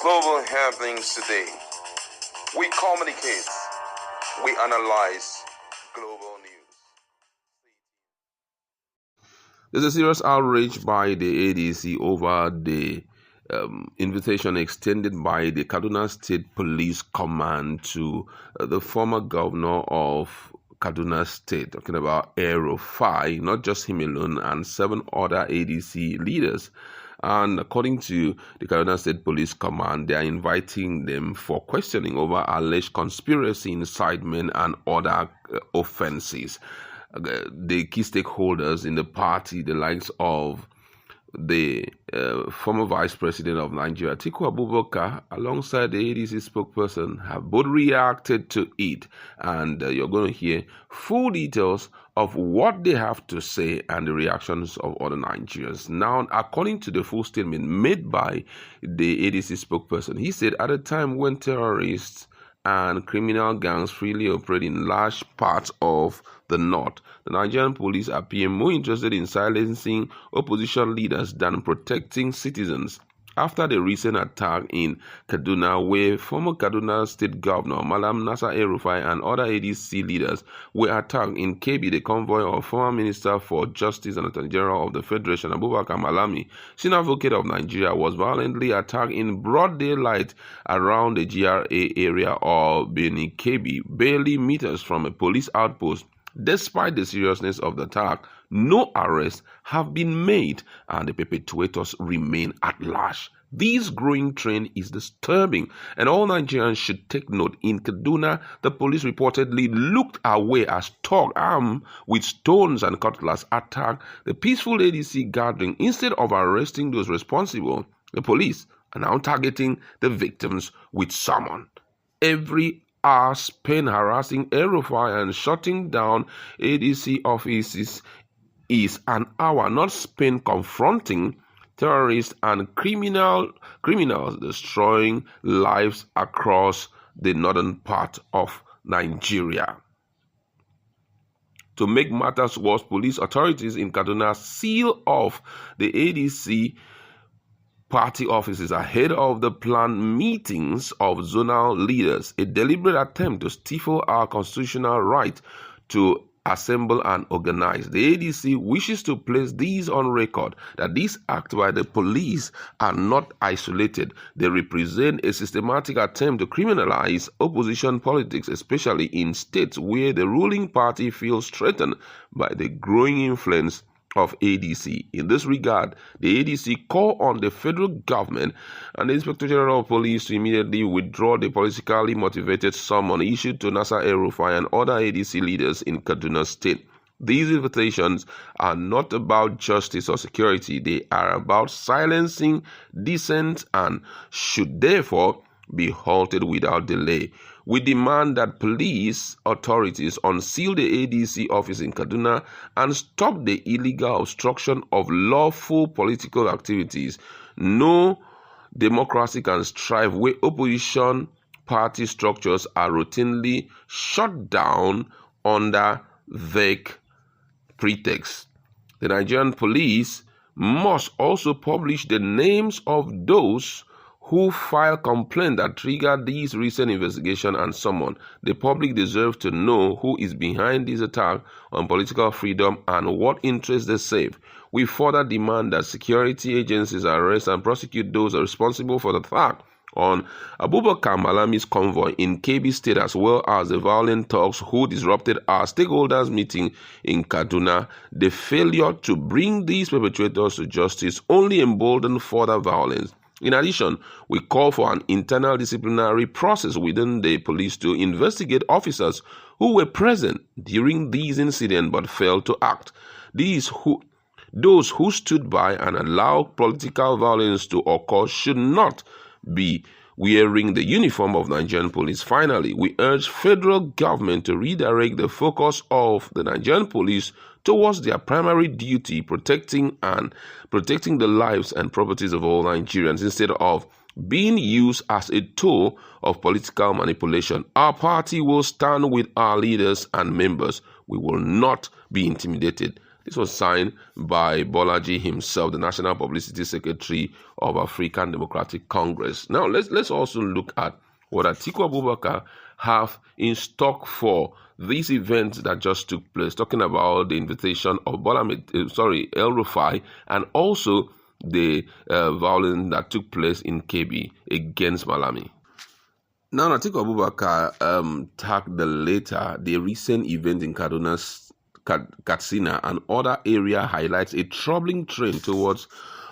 Global happenings today. We communicate. We analyze global news. There's a serious outrage by the ADC over the invitation extended by the Kaduna State Police Command to the former governor of Kaduna State, talking about Rufai, not just him alone, and 7 other ADC leaders. And according to the Kaduna State Police Command, they are inviting them for questioning over alleged conspiracy, incitement, and other offenses. The key stakeholders in the party, the likes of the former Vice President of Nigeria, Atiku, alongside the ADC spokesperson, have both reacted to it. And you're going to hear full details of what they have to say and the reactions of other Nigerians. Now, according to the full statement made by the ADC spokesperson, he said at a time when terrorists and criminal gangs freely operate in large parts of the north, the Nigerian police appear more interested in silencing opposition leaders than protecting citizens. After the recent attack in Kaduna, where former Kaduna State Governor Malam Nasir Rufai and other ADC leaders were attacked in Kebbi, the convoy of former Minister for Justice and Attorney General of the Federation, Abubakar Malami, senior advocate of Nigeria, was violently attacked in broad daylight around the GRA area of Benin Kebbi, barely meters from a police outpost. Despite the seriousness of the attack, no arrests have been made and the perpetrators remain at large. This growing trend is disturbing, and all Nigerians should take note. In Kaduna, the police reportedly looked away as thugs armed with stones and cutlass attacked the peaceful ADC gathering. Instead of arresting those responsible, the police are now targeting the victims with summon. Every hour spent harassing Rufai and shutting down ADC offices is an hour not spent confronting terrorists and criminals destroying lives across the northern part of Nigeria. To make matters worse, police authorities in Kaduna seal off the ADC party offices ahead of the planned meetings of zonal leaders, a deliberate attempt to stifle our constitutional right to assemble and organize. The ADC wishes to place these on record that these acts by the police are not isolated. They represent a systematic attempt to criminalize opposition politics, especially in states where the ruling party feels threatened by the growing influence of ADC. In this regard, the ADC call on the federal government and the Inspector General of Police to immediately withdraw the politically motivated summon issued to Nasir Rufai and other ADC leaders in Kaduna State. These invitations are not about justice or security. They are about silencing dissent and should therefore be halted without delay. We demand that police authorities unseal the ADC office in Kaduna and stop the illegal obstruction of lawful political activities. No democracy can strive where opposition party structures are routinely shut down under vague pretext. The Nigerian police must also publish the names of those who filed complaints that triggered these recent investigations and summon. The public deserves to know who is behind this attack on political freedom and what interests they serve. We further demand that security agencies arrest and prosecute those responsible for the attack on Abubakar Malami's convoy in Kebbi State, as well as the violent thugs who disrupted our stakeholders meeting in Kaduna. The failure to bring these perpetrators to justice only emboldened further violence. In addition, we call for an internal disciplinary process within the police to investigate officers who were present during these incidents but failed to act. Those who stood by and allowed political violence to occur should not be wearing the uniform of Nigerian police. Finally, we urge federal government to redirect the focus of the Nigerian police towards their primary duty, protecting the lives and properties of all Nigerians, instead of being used as a tool of political manipulation. Our party will stand with our leaders and members. We will not be intimidated. This was signed by Bolaji himself, the National Publicity Secretary of African Democratic Congress. Now, let's also look at what Atiku Abubakar have in stock for these events that just took place, talking about the invitation of El Rufai, and also the violence that took place in Kebbi against Malami. Now, Atiku Abubakar tagged the recent event in Kaduna's Katsina and other area highlights a troubling trend towards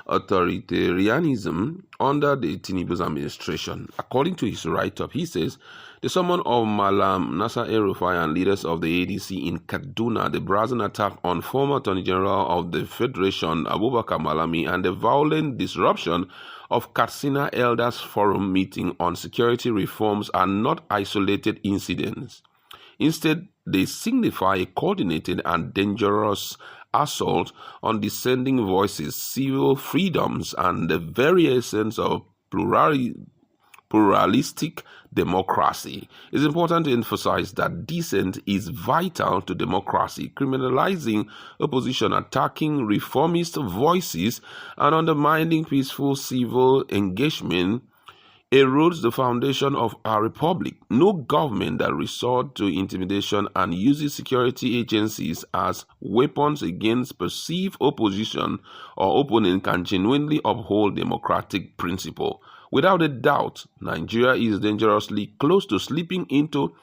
authoritarianism under the Tinubu's administration. According to his write-up, he says, the summon of Malam Nasser El-Rufai and leaders of the ADC in Kaduna, the brazen attack on former Attorney General of the Federation, Abubakar Malami, and the violent disruption of Katsina Elders Forum meeting on security reforms are not isolated incidents. Instead, they signify a coordinated and dangerous assault on dissenting voices, civil freedoms, and the very essence of pluralistic democracy. It's important to emphasize that dissent is vital to democracy. Criminalizing opposition, attacking reformist voices, and undermining peaceful civil engagement erodes the foundation of our republic. No government that resorts to intimidation and uses security agencies as weapons against perceived opposition or opponent can genuinely uphold democratic principle. Without a doubt, Nigeria is dangerously close to slipping into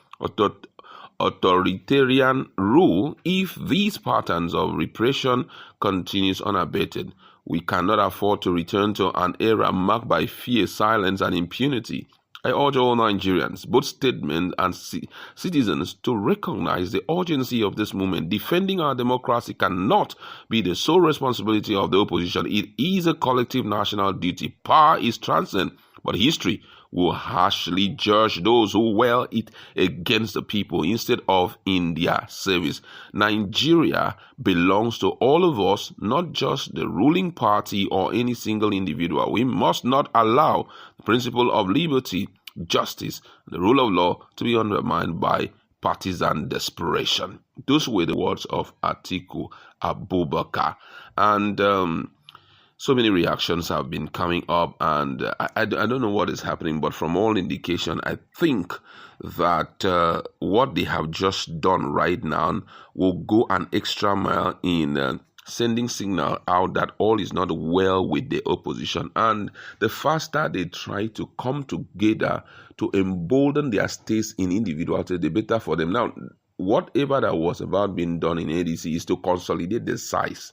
authoritarian rule if these patterns of repression continues unabated. We cannot afford to return to an era marked by fear, silence, and impunity. I urge all Nigerians, both statesmen and citizens, to recognize the urgency of this movement. Defending our democracy cannot be the sole responsibility of the opposition. It is a collective national duty. Power is transcendent, but history will harshly judge those who wield it against the people instead of in their service. Nigeria belongs to all of us, not just the ruling party or any single individual. We must not allow the principle of liberty, justice, and the rule of law to be undermined by partisan desperation. Those were the words of Atiku Abubakar. And so many reactions have been coming up, and I don't know what is happening, but from all indication, I think that what they have just done right now will go an extra mile in sending signal out that all is not well with the opposition. And the faster they try to come together to embolden their states in individuality, the better for them. Now, whatever that was about being done in ADC is to consolidate the size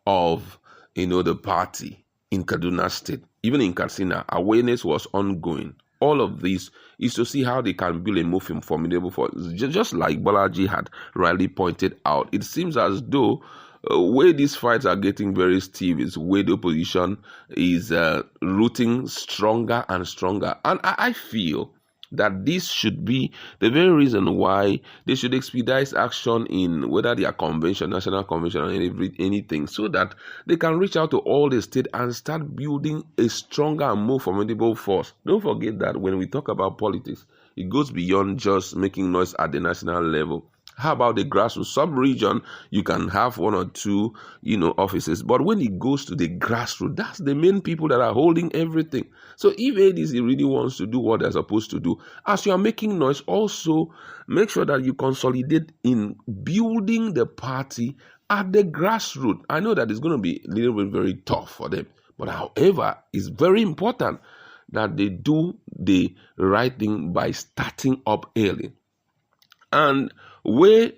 of the party in Kaduna State. Even in Katsina, awareness was ongoing. All of this is to see how they can build a movement formidable for, just like Bolaji had rightly pointed out. It seems as though where these fights are getting very stiff is where the opposition is rooting stronger and stronger. And I feel that this should be the very reason why they should expedite action in whether they are convention, national convention, or anything, so that they can reach out to all the states and start building a stronger and more formidable force. Don't forget that when we talk about politics, it goes beyond just making noise at the national level. How about the grassroots? Sub-region, you can have one or two, offices. But when it goes to the grassroots, that's the main people that are holding everything. So if ADC really wants to do what they're supposed to do, as you are making noise, also make sure that you consolidate in building the party at the grassroots. I know that it's going to be a little bit very tough for them. But however, it's very important that they do the right thing by starting up early. And where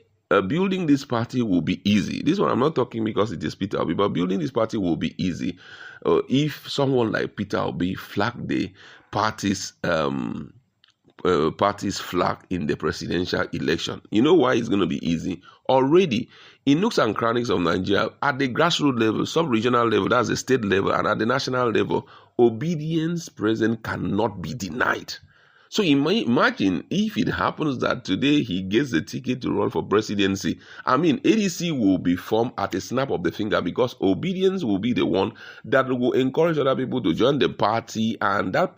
building this party will be easy. This one I'm not talking because it is Peter Obi, but building this party will be easy if someone like Peter Obi flagged the party's flag in the presidential election. You know why it's going to be easy? Already, in nooks and crannies of Nigeria, at the grassroots level, sub-regional level, that's the state level, and at the national level, obedience present cannot be denied. So imagine if it happens that today he gets the ticket to run for presidency. I mean, ADC will be formed at a snap of the finger, because obedience will be the one that will encourage other people to join the party, and that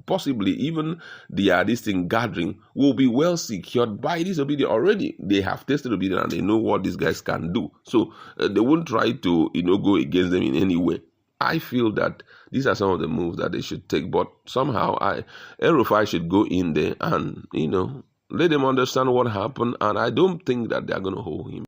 possibly even this thing gathering will be well secured by this obedience. Already they have tested obedience and they know what these guys can do. So they won't try to go against them in any way. I feel that these are some of the moves that they should take, but somehow Rufai should go in there and let them understand what happened, and I don't think that they're going to hold him.